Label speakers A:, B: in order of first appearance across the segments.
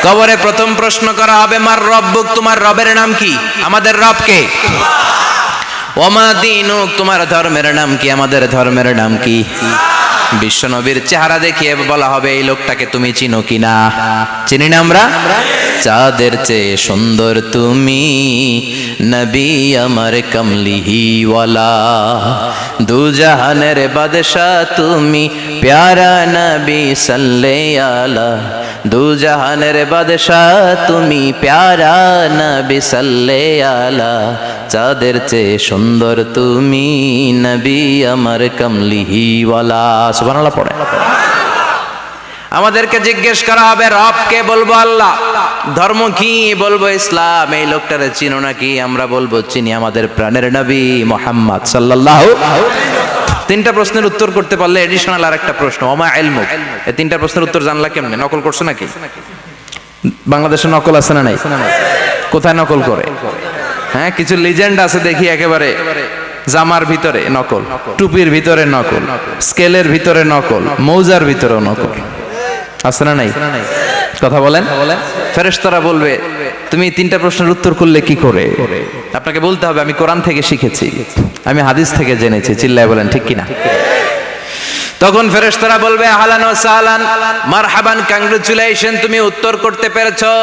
A: কবরে প্রথম প্রশ্ন করা হবে, মার রব্বুক, তোমার রবের নাম কি? আমাদের রব কে? ওমা দীনুক, তোমার ধর্মের নাম কি? আমাদের ধর্মের নাম কি? বিশ্বনবীর চেহারা দেখিয়ে বলা হবে, এই লোকটাকে তুমি চিনো কিনা? চিনি না আমরা? চাঁদের চেয়ে সুন্দর তুমি, নবী আমার কমলিহি ওয়ালা, দু জাহানের বাদশাহ তুমি, প্যারা নবী সাল্লাল্লাহু আলা, দু জাহানের বাদশাহ তুমি, প্যারা নবী সাল্লাল্লাহু আলা, চাঁদের চেয়ে সুন্দর তুমি, নবী আমার কমলিহি ওয়ালা। সুবহানাল্লাহ পড়ে। আমাদেরকে জিজ্ঞেস করা হবে, রবকে? বলবো আল্লাহ। ধর্ম কি? বলবো ইসলাম। এই লোকটারে চিনো নাকি? আমরা বলবো চিনি, আমাদের প্রাণের নবী মুহাম্মদ সাল্লাল্লাহু। তিনটা প্রশ্নের উত্তর করতে পারলে এডিশনাল আর একটা প্রশ্ন, ওমা ইলমুক। এই তিনটা প্রশ্নের উত্তর জানলা কেমনে? নকল করছো নাকি? বাংলাদেশে নকল আছে না নাই? কোথায় নকল করে? হ্যাঁ, কিছু লিজেন্ড আছে দেখি, একেবারে জামার ভিতরে নকল, টুপির ভিতরে নকল, স্কেলের ভিতরে নকল, মৌজার ভিতরেও নকল। আছে না নাই? কথা বলেন। ফেরেশতারা বলবে, তুমি তিনটা প্রশ্নের উত্তর করলে কি করে? আপনাকে বলতে হবে, আমি কোরআন থেকে শিখেছি, আমি হাদিস থেকে জেনেছি। চিল্লায় বলেন ঠিক কিনা? তখন ফেরেশতারা বলবে, আহলান ওয়া সাহলান, মারহাবান, কংগ্রাচুলেশন, তুমি উত্তর করতে পেরেছো।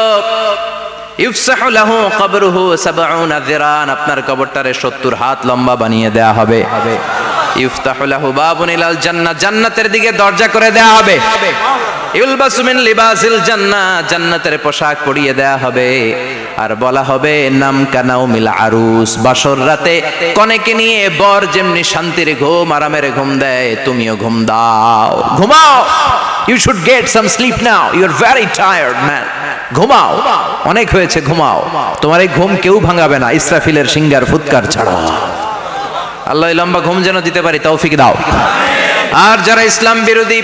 A: ইফসাহু লাহু কবরুহু ৭০ যিরান, আপনার কবরটারে ৭০ হাত লম্বা বানিয়ে দেয়া হবে। ইফতাহু লাহু বাবুন ইলাল জান্নাহ, জান্নাতের দিকে দরজা করে দেয়া হবে। ইউলবাসু মিন লিবাসিল জান্নাহ, জান্নাতের পোশাক পরিয়ে দেয়া হবে। আর বলা হবে, নাম কানাউমিল আরুস, বাসর রাতে কনেকে নিয়ে বর যেমনি শান্তির ঘুম, আরামের ঘুম দেয়, তুমিও ঘুম দাও, ঘুমাও। You should get some sleep now, you are very tired man. ঘুমাও, অনেক হয়েছে, ঘুমাও। তোমার এই ঘুম কেউ ভাঙাবে না, ইসরাফিলের সিঙ্গার ফুৎকার ছাড়া। আল্লাহ লম্বা ঘুম যেন দিতে পারি, তৌফিক দাও। আর যারা ইসলাম বিরোধী,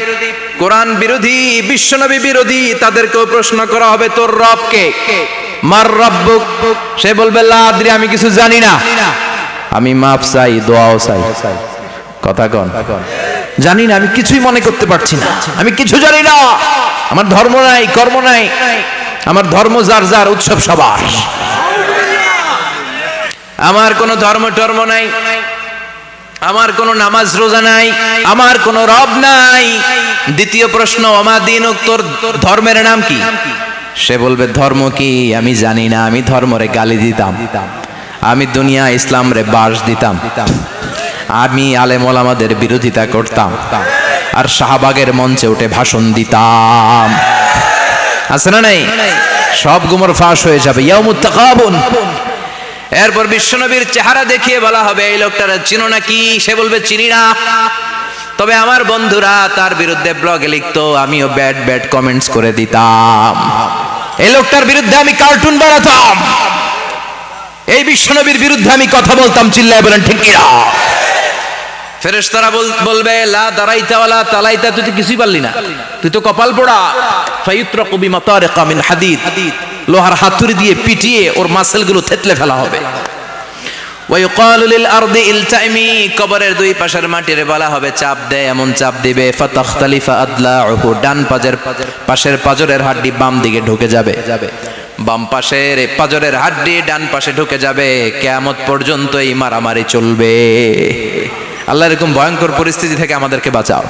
A: কোরআন বিরোধী, বিশ্বনবী বিরোধী, তাদেরকেও প্রশ্ন করা হবে, তোর রব কে? মার রব্বুক। সে বলবে, লা আদরি, আমি কিছু জানি না, আমি মাফ চাই, দোয়াও চাই। কথা কন, জানি না, আমি কিছুই মনে করতে পারছি না, আমি কিছু জানি না, আমার ধর্ম নাই, কর্ম নাই, আমার ধর্ম যার যার, উৎসব সবার, আমার কোনো ধর্ম টর্ম নাই, আমার কোনো নামাজ রোজা নাই, আমার কোনো রব নাই। দ্বিতীয় প্রশ্ন, ওমা দীনুক, তোর ধর্মের নাম কি? সে বলবে, ধর্ম কি? আমি জানি না, আমি ধর্মরে গালি দিতাম, আমি দুনিয়া ইসলাম রে বাস দিতাম, আমি আলেম ওলামাদের বিরোধিতা করতাম, আর শাহবাগের মঞ্চে উঠে ভাষণ দিতাম। আছে না নাই? সব গুমর ফাঁস হয়ে যাবে, ইয়াউমুত তাকাবুন। এরপর বিশ্বনবীর চেহারা দেখিয়ে বলা হবে, এই লোকটারা চিনো নাকি? সে বলবে, চিনি না, তবে আমার বন্ধুরা তার বিরুদ্ধে ব্লগে লিখতো, আমিও ব্যাড ব্যাড কমেন্টস করে দিতাম, এই লোকটার বিরুদ্ধে আমি কার্টুন বানাতাম, এই বিশ্বনবীর বিরুদ্ধে আমি কথা বলতাম। চিল্লায় বলেন ঠিক কিনা? ফেরেশতারা বলবে, লা দারাইতা ওয়ালা তালাইতা, তুই তো কিছুই পারলি না, তুই তো কপাল পোড়া। ফায়ুতরাকু বিমাতারিকা মিন হাদিদ, লোহার হাতুড়ি দিয়ে পিটিয়ে ওর মাসেলগুলো থেতলে ফেলা হবে। ওয়া ইউকালু লিল আরদি ইলতাইমি, কবরের দুই পাশের মাটিরে বলা হবে, চাপ দে, এমন চাপ দিবে, ফাতাখতালিফা আদলাউহু, ডান পাশের পাজরের হাড্ডি বাম দিকে ঢুকে যাবে, বাম পাশের পাজরের হাড্ডি ডান পাশে ঢুকে যাবে। কিয়ামত পর্যন্ত এই মারামারি চলবে। আল্লাহ এরকম ভয়ঙ্কর পরিস্থিতি থেকে আমাদেরকে বাঁচাও।